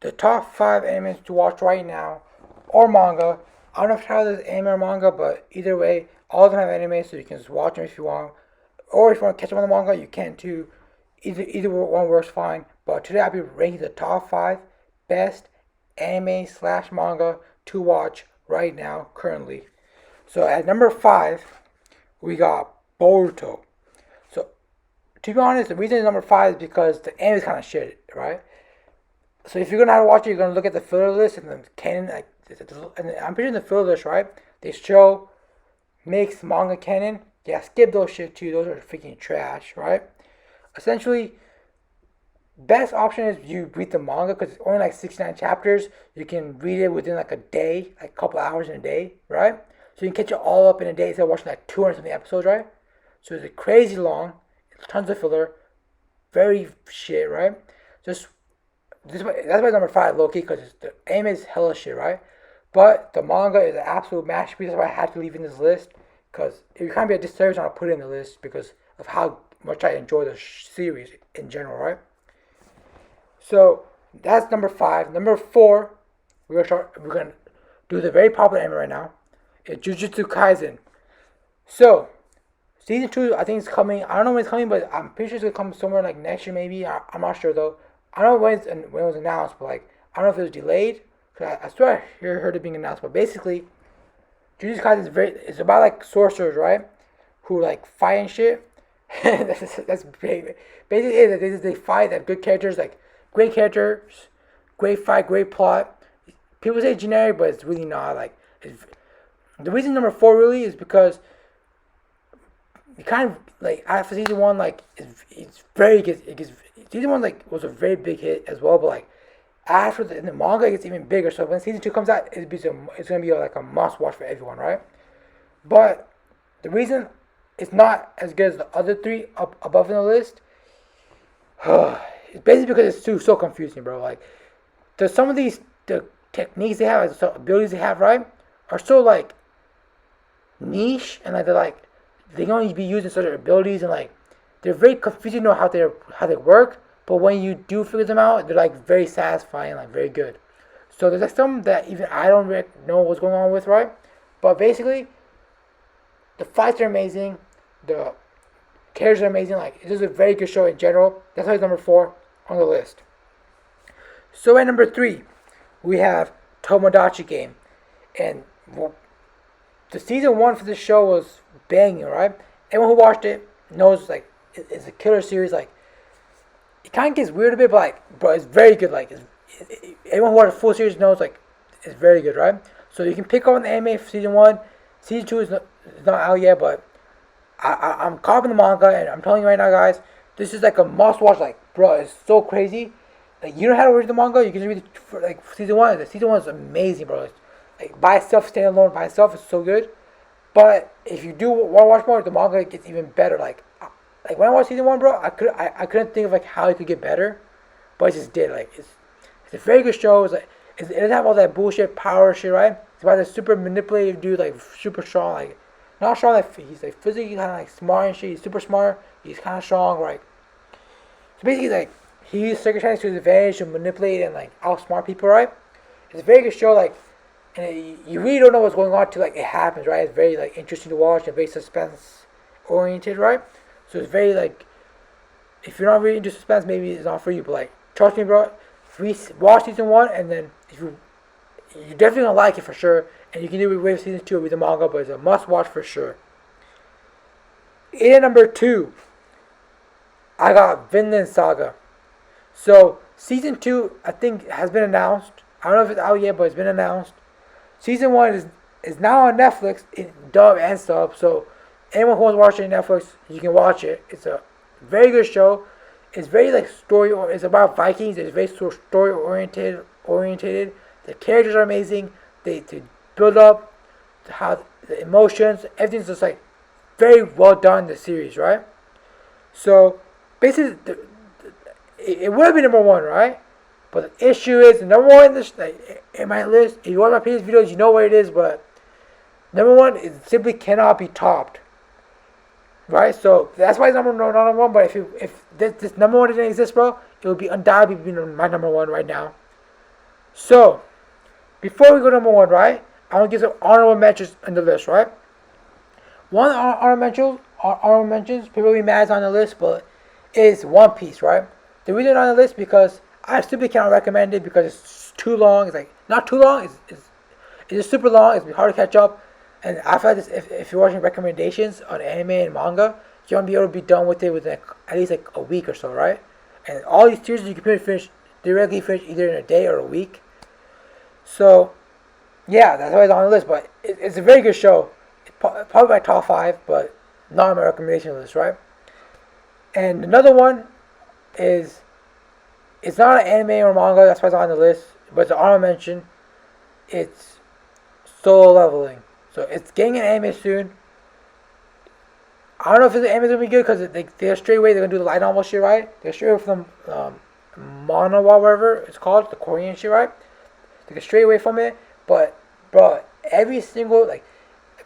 the top 5 animes to watch right now, or manga. I don't know if how there's anime or manga, but either way, all of them have anime, so you can just watch them if you want. Or if you want to catch up on the manga, you can too. Either one works fine. But today I'll be ranking the top 5 best anime slash manga to watch right now, currently. So at number 5, we got Boruto. So to be honest, the reason it's number 5 is because the anime is kind of shit, right? So if you're gonna have to watch it, you're gonna look at the filler list and then canon. And I'm pretty sure in the filler list, right? They show makes manga canon. Yeah, skip those shit too. Those are freaking trash, right? Essentially, best option is you read the manga because it's only like 69 chapters. You can read it within like a day, like a couple hours in a day, right? So you can catch it all up in a day instead of watching like 200 something episodes, right? So it's crazy long, tons of filler, very shit, right? Just that's why it's number 5, low key, because the anime is hella shit, right? But the manga is an absolute masterpiece. That's why I had to leave in this list, because it would kind of be a disservice not to put it in the list because of how much I enjoy the series in general, right? So that's number 5. Number 4, we're gonna do the very popular anime right now. It's Jujutsu Kaisen. So season 2, I think it's coming. I don't know when it's coming, but I'm pretty sure it's gonna come somewhere like next year, maybe. I'm not sure though. I don't know when it was announced, but like I don't know if it was delayed. Cause I swear I heard it being announced, but basically, Jujutsu Kaisen it's about like sorcerers, right? Who like fight and shit. that's big. Basically, they fight. They have good characters, like great characters, great fight, great plot. People say generic, but it's really not. Like, the reason number 4 really is because it kind of like after season 1, like it's very good. Season 1 like was a very big hit as well, but like after in the manga it gets even bigger. So when season 2 comes out, it's gonna be like a must watch for everyone, right? But the reason it's not as good as the other 3 up above in the list, it's basically because it's so confusing, bro. Like there's some of the techniques they have, the abilities they have, right, are so like niche, and like they can only be used in certain abilities, and like they're very confusing to know how they work. But when you do figure them out, they're like very satisfying, like very good. So there's like some that even I don't really know what's going on with, right? But basically, the fights are amazing, the characters are amazing. Like it is a very good show in general. That's why it's number 4 on the list. So at number 3, we have Tomodachi Game, and the season 1 for this show was banging, right? Anyone who watched it knows like it's a killer series. Like it kind of gets weird a bit, but it's very good. Like anyone who watched the full series knows like it's very good, right? So you can pick up on the anime for season 1. Season 2 is not out yet, but I'm caught up in the manga, and I'm telling you right now, guys, this is like a must watch. Like, bro, it's so crazy. Like you don't have to read the manga. You can just read it for like season 1. The season 1 is amazing, bro. It's, like by itself, standalone by itself, it's so good. But if you do want to watch more, the manga gets even better. Like when I watched season 1, bro, I couldn't think of like how it could get better, but it just did. Like it's a very good show. It's like it doesn't have all that bullshit power shit, right? It's about this super manipulative dude, like super strong, like not strong. Like he's like physically kind of like smart and shit. He's super smart. He's kind of strong, right? So basically, like he uses circumstances to his advantage to manipulate and like outsmart people, right? It's a very good show. Like. And you really don't know what's going on till like it happens, right? It's very like interesting to watch and very suspense oriented, right? So it's very like if you're not really into suspense, maybe it's not for you. But like trust me, bro, watch season 1, and then if you're definitely gonna like it for sure. And you can do wait for season 2 with the manga, but it's a must watch for sure. In number 2, I got Vinland Saga. So season 2, I think has been announced. I don't know if it's out yet, but it's been announced. Season 1 is now on Netflix in dub and sub. So anyone who wants to watch it on Netflix, you can watch it. It's a very good show. It's very like it's about Vikings. It's very story oriented. The characters are amazing. They build up how the emotions. Everything's just like very well done in the series, right? So basically, it would have been number 1, right? But the issue is, number 1 in this, like, in my list, if you watch my previous videos, you know what it is, but number 1 is simply cannot be topped. Right? So that's why it's number 1, but if this number 1 didn't exist, bro, it would be undoubtedly be my number 1 right now. So, before we go to number one, right? I want to give some honorable mentions in the list, right? One honorable mentions, people will be mad on the list, but is One Piece, right? The reason on the list because I simply cannot recommend it because it's too long. It's like not too long. It's just super long. It's hard to catch up. And I feel like this, if you're watching recommendations on anime and manga, you want to be able to be done with it within at least like a week or so, right? And all these series you can pretty finish directly finish either in a day or a week. So yeah, that's why it's on the list. But it's a very good show. It's probably my top five, but not on my recommendation list, right? And another one is it's not an anime or manga. That's why it's on the list. But it's an honorable mention. It's Solo Leveling. So it's getting an anime soon. I don't know if the anime is gonna be good because they're straight away. They're gonna do the light novel shit, right? They're straight away from manhwa, whatever it's called, the Korean shit, right? They get straight away from it. But bro, every single like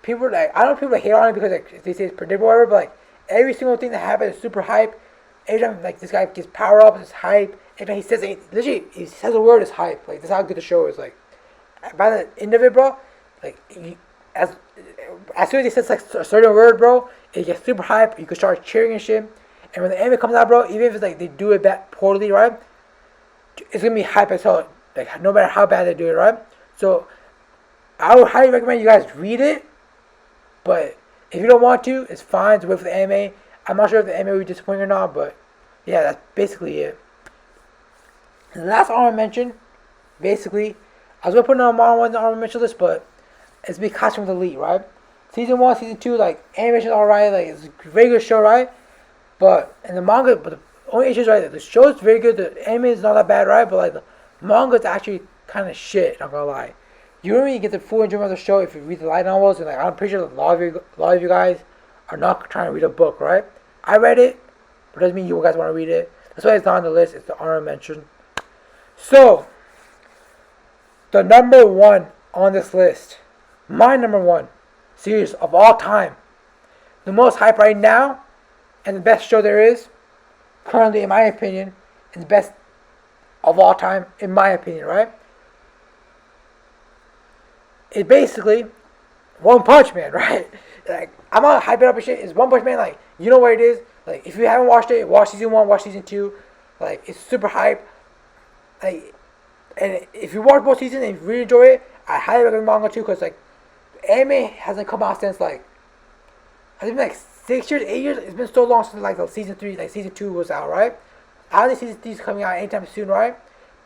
people like I don't know if people hate on it because like they say it's predictable, whatever. But like every single thing that happens is super hype. Every time like this guy gets power up, it's hype. Every time he says literally he says a word, is hype. Like that's how good the show is. Like by the end of it, bro, like as soon as he says like a certain word, bro, it gets super hype. You can start cheering and shit. And when the anime comes out, bro, even if it's like they do it bad poorly, right, it's gonna be hype as hell. Like no matter how bad they do it, right. So I would highly recommend you guys read it. But if you don't want to, it's fine to wait for the anime. I'm not sure if the anime will be disappointing or not, but yeah, that's basically it. And the last honorable mention, basically, I was gonna put another on the honorable mention list, but it's be Costume of the Elite, right? Season 1, Season 2, like animation's alright, like it's a very good show, right? But in the manga, but the only issue is right, the show is very good. The anime is not that bad, right? But like the manga is actually kind of shit. Not gonna lie. You don't really get the full enjoyment of the show if you read the light novels, and like I'm pretty sure a lot of you guys are not trying to read a book, right? I read it, but it doesn't mean you guys want to read it. That's why it's not on the list. It's the honorable mention. So the number one on this list, my number one series of all time, the most hype right now, and the best show there is, currently in my opinion, and the best of all time in my opinion, right? It's basically One Punch Man, right? Like I'm not hyping up and shit. It's One Punch Man. Like you know what it is. Like if you haven't watched it, watch season 1, watch season 2. Like it's super hype. Like and if you watch both seasons and you really enjoy it, I highly recommend manga too because like anime hasn't come out since like I think like 6 years, 8 years. It's been so long since like the season 3, like season 2 was out, right? I don't think season 3 is coming out anytime soon, right?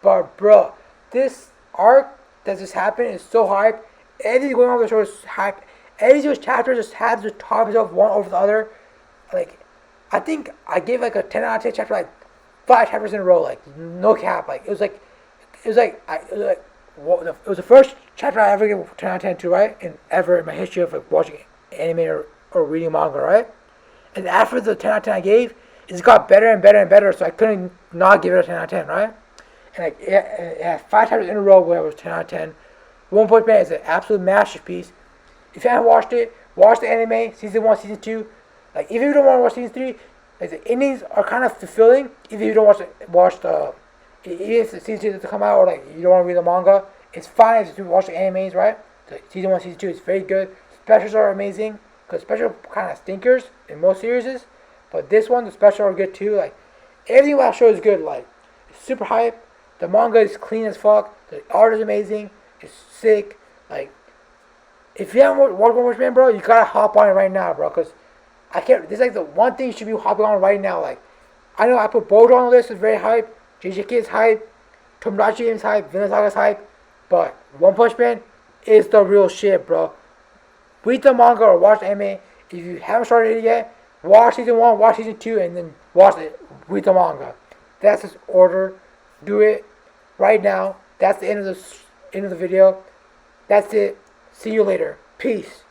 But bro, this arc that just happened is so hype. Everything going on with the show is hype. Every single chapter just has to top itself one over the other. Like, I think I gave like a 10 out of 10 chapter, like 5 chapters in a row, like no cap. Like it was the first chapter I ever gave 10 out of 10 to, right? And ever in my history of like watching anime or reading manga, right? And after the 10 out of 10 I gave, it just got better and better and better. So I couldn't not give it a 10 out of 10, right? And like it had 5 chapters in a row where it was 10 out of 10. One Punch Man is an absolute masterpiece. If you haven't watched it, watch the anime, season 1, season 2. Like, if you don't want to watch season 3, like, the endings are kind of fulfilling. If you don't even if the season 2 doesn't come out, or, like, you don't want to read the manga, it's fine if you watch the animes, right? So season 1, season 2 is very good. Specials are amazing, because specials kind of stinkers in most series. But this one, the specials are good too. Like, everything about the show is good. Like, it's super hype. The manga is clean as fuck. The art is amazing. It's sick. Like, if you haven't watched One Punch Man, bro, you gotta hop on it right now, bro. Cause I can't. This is like the one thing you should be hopping on right now. Like, I know I put Bojo on the list. It's very hype. JJK is hype. Tomodachi is hype. Vinland Saga is hype. But One Punch Man is the real shit, bro. Read the manga or watch the anime. If you haven't started it yet, watch season 1, watch season 2, and then watch it. Read the manga. That's his order. Do it right now. That's the end of the video. That's it. See you later. Peace.